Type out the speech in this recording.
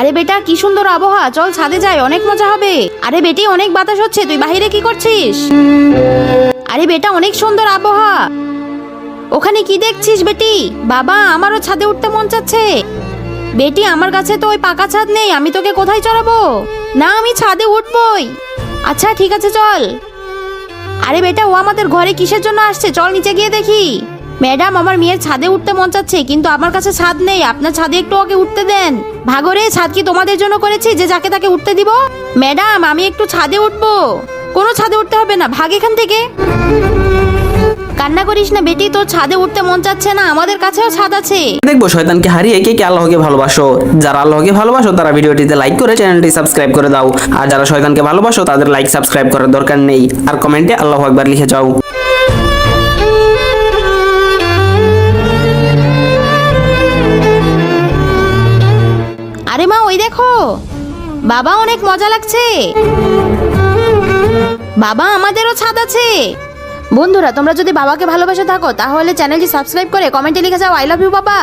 আরে বেটা কি সুন্দর আবহাওয়া, চল ছাদে যাই, অনেক মজা হবে। আরে বেটি অনেক বাতাস হচ্ছে, তুই বাহিরে কি করছিস? আরে বেটা অনেক সুন্দর আবহাওয়া, ওখানে কি দেখছিস বেটি? বাবা আমারও ছাদে উঠতে মন চাচ্ছে। বেটি আমার কাছে তো ওই পাকা ছাদ নেই, আমি তোকে কোথায় চড়াবো? না আমি ছাদে উঠবই। আচ্ছা ঠিক আছে চল। আরে বেটা ও আমাদের ঘরে কিসের জন্য আসছে, চল নিচে গিয়ে দেখি। ম্যাডাম আমার মেয়ের ছাদে উঠতে মন চাচ্ছে, কিন্তু আমার কাছে ছাদ নেই, আপনার ছাদে একটু ওকে উঠতে দেন। ভাগরে ছাদ কি তোমাদের জন্য করেছি যে যাকে তাকে উঠতে দিব? ম্যাডাম আমি একটু ছাদে উঠবো। কোনো ছাদে উঠতে হবে না, ভাগ এখান থেকে। কান্না করিস না বেটি, তোর ছাদে উঠতে মন চাচ্ছে না, আমাদের কাছেও ছাদ আছে। দেখবো শয়তানকে হারিয়ে কে কে আল্লাহকে ভালোবাসো। যারা আল্লাহকে ভালোবাসো তারা ভিডিওটিতে লাইক করে চ্যানেলটি সাবস্ক্রাইব করে দাও, আর যারা শয়তানকে ভালোবাসো তাদের লাইক সাবস্ক্রাইব করার দরকার নেই, আর কমেন্টে আল্লাহু আকবার লিখে যাও। আরে মা ওই দেখো, বাবা অনেক মজা লাগছে। বাবা আমাদেরও ছাদ আছে। বন্ধুরা তোমরা যদি বাবাকে ভালোবাসে থাকো তাহলে চ্যানেলটি সাবস্ক্রাইব করে কমেন্টে লিখে যাও আই লাভ ইউ বাবা।